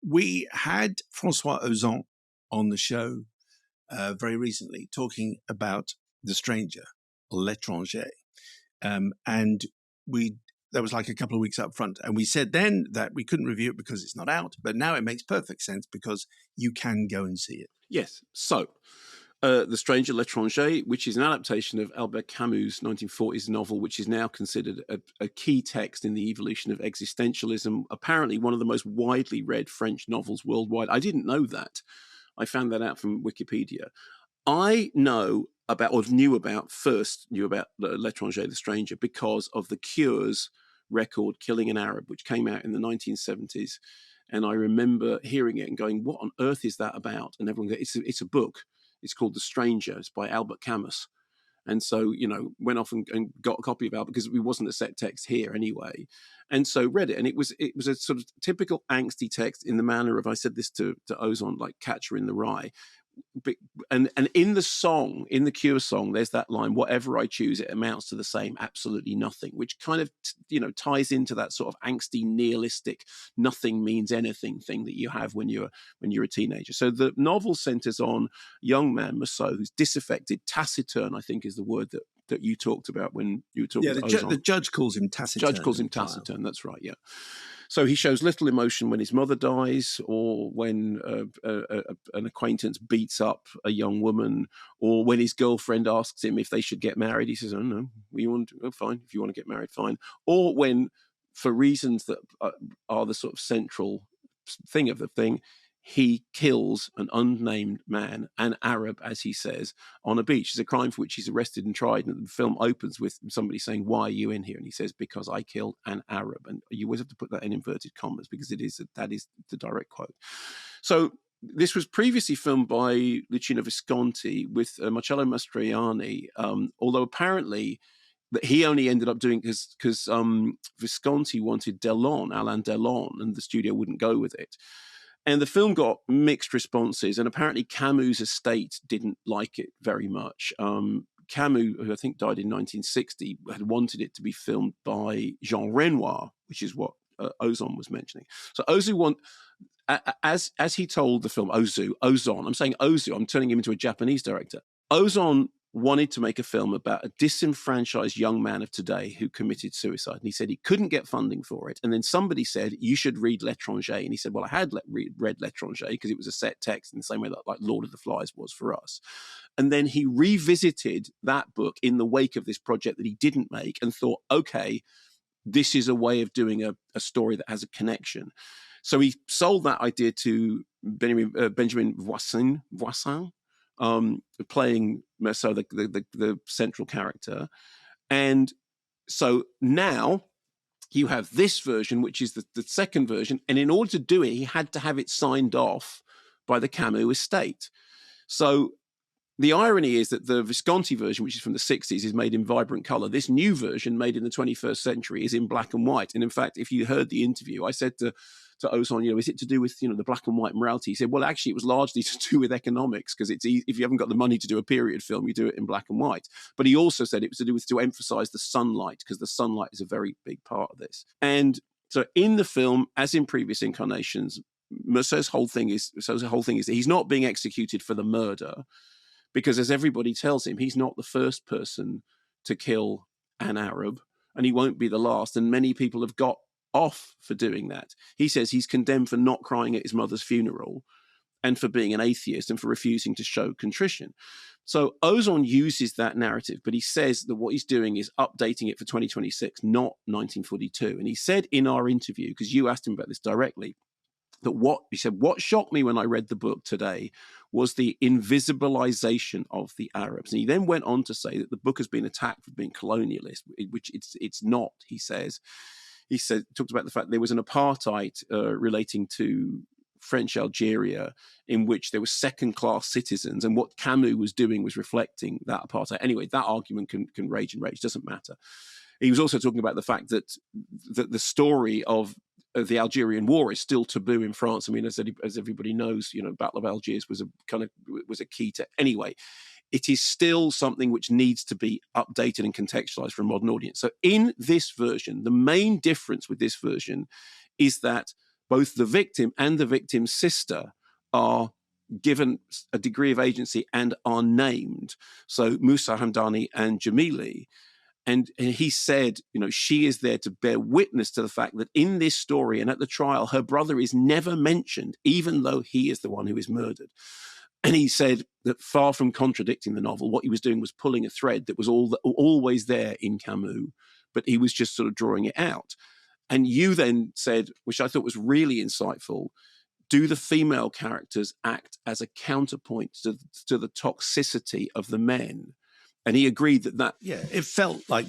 We had François Ozon on the show very recently talking about The Stranger, L'étranger. And there was like a couple of weeks up front. And we said then that we couldn't review it because it's not out. But now it makes perfect sense because you can go and see it. Yes. So, The Stranger, L'Étranger, which is an adaptation of Albert Camus' 1940s novel, which is now considered a key text in the evolution of existentialism, apparently one of the most widely read French novels worldwide. I didn't know that. I found that out from Wikipedia. I knew about L'Étranger, The Stranger, because of The Cure's record, Killing an Arab, which came out in the 1970s. And I remember hearing it and going, what on earth is that about? And everyone goes, it's a book. It's called The Stranger. It's by Albert Camus. And so, went off and got a copy of Albert because it wasn't a set text here anyway. And so read it. And it was a sort of typical angsty text in the manner of, I said this to Ozon, like Catcher in the Rye. And in the song, in the Cure song, there's that line, whatever I choose, it amounts to the same, absolutely nothing, which kind of, ties into that sort of angsty, nihilistic, nothing means anything thing that you have when you're a teenager. So the novel centers on a young man, Mayo, who's disaffected, taciturn, I think is the word that you talked about when you were talking about Ozon. The judge calls him taciturn. Judge calls him taciturn, that's right, yeah. So he shows little emotion when his mother dies, or when an acquaintance beats up a young woman, or when his girlfriend asks him if they should get married. He says, "Oh no, fine. If you want to get married, fine." Or when, for reasons that are the sort of central thing of the thing, he kills an unnamed man, an Arab, as he says, on a beach. It's a crime for which he's arrested and tried. And the film opens with somebody saying, "Why are you in here?" And he says, "Because I killed an Arab." And you always have to put that in inverted commas because that is the direct quote. So this was previously filmed by Luciano Visconti with Marcello Mastroianni, although apparently that he only ended up doing because Visconti wanted Alain Delon, and the studio wouldn't go with it. And the film got mixed responses, and apparently Camus' estate didn't like it very much. Camus, who I think died in 1960, had wanted it to be filmed by Jean Renoir, which is what Ozon was mentioning. So Ozon as he told the film, Ozon, I'm saying Ozu, I'm turning him into a Japanese director. Ozon wanted to make a film about a disenfranchised young man of today who committed suicide. And he said he couldn't get funding for it. And then somebody said, you should read L'Étranger. And he said, well, I had read L'Étranger because it was a set text in the same way that like Lord of the Flies was for us. And then he revisited that book in the wake of this project that he didn't make and thought, okay, this is a way of doing a story that has a connection. So he sold that idea to Benjamin Voisin, playing Mayo, the central character. And so now you have this version, which is the second version. And in order to do it, he had to have it signed off by the Camus estate. So the irony is that the Visconti version, which is from the 60s, is made in vibrant color. This new version, made in the 21st century, is in black and white. And in fact, if you heard the interview, I said to Ozon, is it to do with, the black and white morality? He said, well, actually, it was largely to do with economics, because it's if you haven't got the money to do a period film, you do it in black and white. But he also said it was to do with to emphasize the sunlight, because the sunlight is a very big part of this. And so in the film, as in previous incarnations, Mayo's whole thing is that he's not being executed for the murder, because as everybody tells him, he's not the first person to kill an Arab, and he won't be the last. And many people have got off for doing that. He says he's condemned for not crying at his mother's funeral and for being an atheist and for refusing to show contrition. So Ozon uses that narrative, but he says that what he's doing is updating it for 2026, not 1942. And he said in our interview, because you asked him about this directly, that what shocked me when I read the book today was the invisibilization of the Arabs. And he then went on to say that the book has been attacked for being colonialist, which it's not, he says. He talked about the fact there was an apartheid relating to French Algeria, in which there were second-class citizens, and what Camus was doing was reflecting that apartheid. Anyway, that argument can rage and rage, doesn't matter. He was also talking about the fact that the story of the Algerian War is still taboo in France. I mean, as everybody knows, Battle of Algiers was a key to. Anyway, it is still something which needs to be updated and contextualized for a modern audience. So in this version, the main difference with this version is that both the victim and the victim's sister are given a degree of agency and are named. So Musa Hamdani and Jamili. And he said, she is there to bear witness to the fact that in this story and at the trial, her brother is never mentioned, even though he is the one who is murdered. And he said that far from contradicting the novel, what he was doing was pulling a thread that was always there in Camus, but he was just sort of drawing it out. And you then said, which I thought was really insightful, do the female characters act as a counterpoint to the toxicity of the men? And he agreed that yeah, it felt like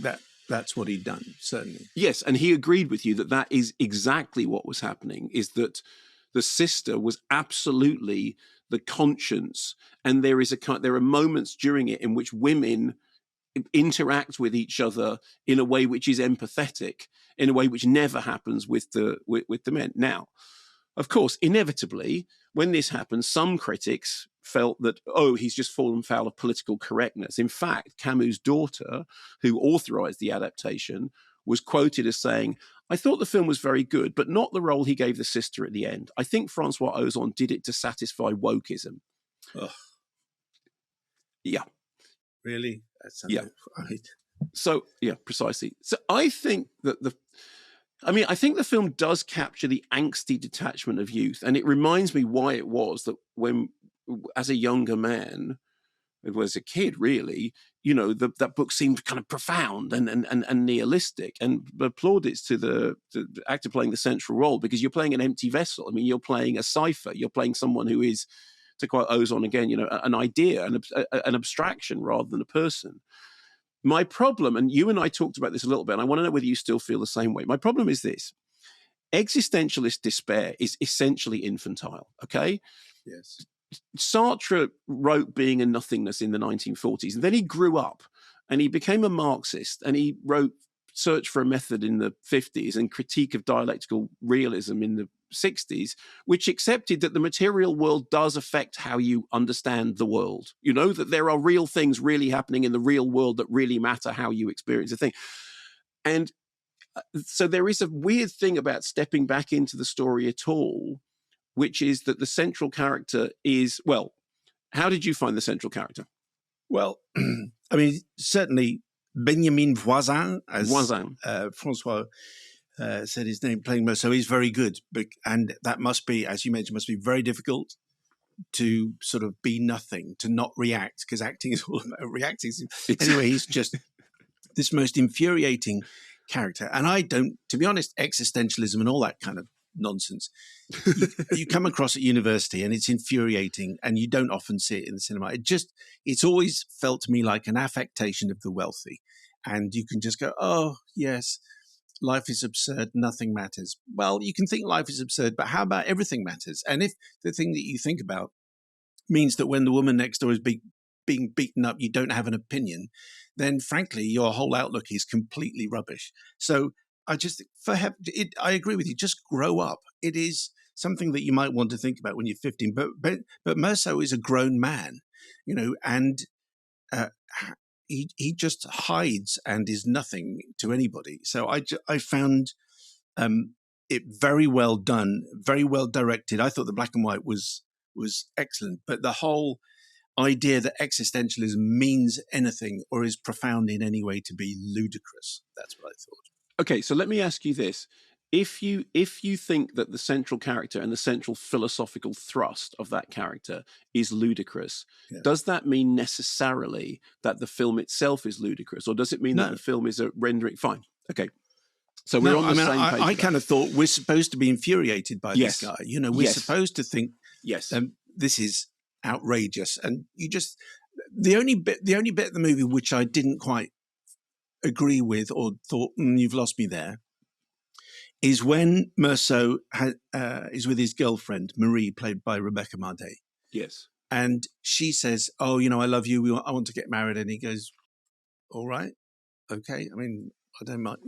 that's what he'd done, certainly. Yes, and he agreed with you that is exactly what was happening, is that the sister was absolutely the conscience, and there are moments during it in which women interact with each other in a way which is empathetic, in a way which never happens with the men. Now, of course, inevitably, when this happened, some critics felt that, he's just fallen foul of political correctness. In fact, Camus' daughter, who authorized the adaptation, was quoted as saying, I thought the film was very good, but not the role he gave the sister at the end. I think Francois Ozon did it to satisfy wokeism. Ugh. Yeah. Really? That's right. So, yeah, precisely. So I think that I think the film does capture the angsty detachment of youth, and it reminds me why it was that when, as a younger man, it was a kid really, that book seemed kind of profound and nihilistic, and plaudits to the actor playing the central role, because you're playing an empty vessel. I mean, you're playing a cipher, you're playing someone who is, to quote Ozon again, an idea, an abstraction rather than a person. My problem, and you and I talked about this a little bit, and I want to know whether you still feel the same way. My problem is this. Existentialist despair is essentially infantile, okay? Yes. Sartre wrote Being and Nothingness in the 1940s, and then he grew up and he became a Marxist, and he wrote Search for a Method in the 50s and Critique of Dialectical Realism in the 60s, which accepted that the material world does affect how you understand the world. That there are real things really happening in the real world that really matter how you experience a thing. And so there is a weird thing about stepping back into the story at all, which is that the central character is, well, how did you find the central character? Well, I mean, certainly Benjamin Voisin, as Francois said his name, playing Mo, so he's very good. And that must be, as you mentioned, must be very difficult to sort of be nothing, to not react, because acting is all about reacting. Anyway, he's just this most infuriating character. And I don't, to be honest, existentialism and all that kind of nonsense, you come across at university and it's infuriating, and you don't often see it in the cinema. It's always felt to me like an affectation of the wealthy. And you can just go, oh, yes, life is absurd, nothing matters. Well, you can think life is absurd, but how about everything matters? And if the thing that you think about means that when the woman next door is being beaten up, you don't have an opinion, then frankly, your whole outlook is completely rubbish. So I agree with you. Just grow up. It is something that you might want to think about when you're 15. But Merceau is a grown man, and he just hides and is nothing to anybody. So I found it very well done, very well directed. I thought the black and white was excellent, but the whole idea that existentialism means anything or is profound in any way to be ludicrous. That's what I thought. Okay, so let me ask you this. If you think that the central character and the central philosophical thrust of that character is ludicrous, does that mean necessarily that the film itself is ludicrous, or does it mean that the film is a rendering? Fine. Okay. So we're on the same page. I kind of thought we're supposed to be infuriated by this guy. We're supposed to think this is outrageous, and the only bit of the movie which I didn't quite agree with or thought you've lost me there is when Merceau is with his girlfriend Marie, played by Rebecca Mardet. Yes, and she says, "Oh, I love you. I want to get married." And he goes, "All right, okay. I mean, I don't mind."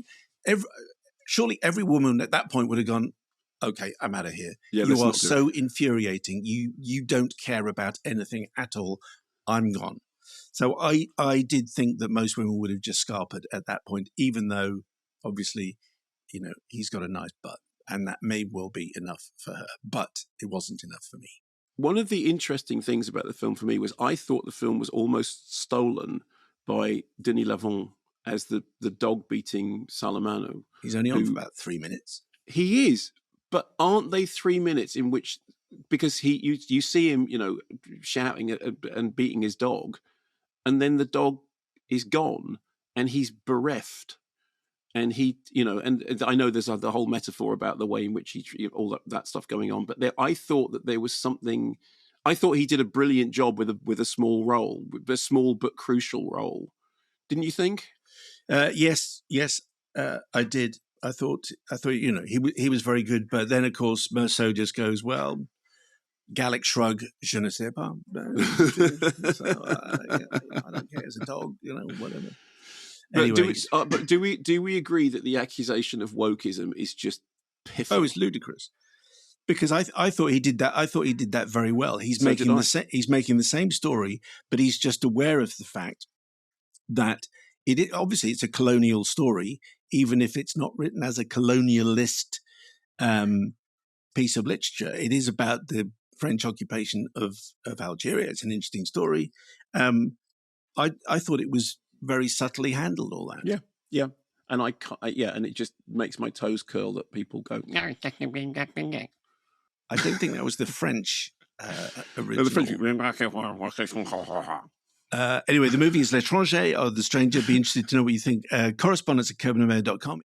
Surely every woman at that point would have gone, "Okay, I'm out of here. You are so infuriating. You don't care about anything at all. I'm gone." So I did think that most women would have just scarpered at that point, even though obviously, he's got a nice butt. And that may well be enough for her, but it wasn't enough for me. One of the interesting things about the film for me was I thought the film was almost stolen by Denis Lavant as the dog-beating Salamano. He's only on for about 3 minutes. He is, but aren't they 3 minutes in which, because you see him, shouting and beating his dog, and then the dog is gone and he's bereft. And he, and I know there's the whole metaphor about the way in which all that stuff going on. But I thought that there was something. I thought he did a brilliant job with a small role, a small but crucial role. Didn't you think? Yes, I did. I thought he was very good. But then of course Meursault just goes, well, Gallic shrug, je ne sais pas. So, I don't care. It's a dog, whatever. But do we agree that the accusation of wokeism is just piffle? Oh, it's ludicrous. Because I thought he did that. I thought he did that very well. He's making the same story, but he's just aware of the fact that obviously it's a colonial story, even if it's not written as a colonialist piece of literature. It is about the French occupation of Algeria. It's an interesting story. I thought it was very subtly handled, all that. Yeah. And and it just makes my toes curl that people go. I don't think that was the French original. Anyway, the movie is L'Étranger or The Stranger. Be interested to know what you think. Correspondence at Kermode.com.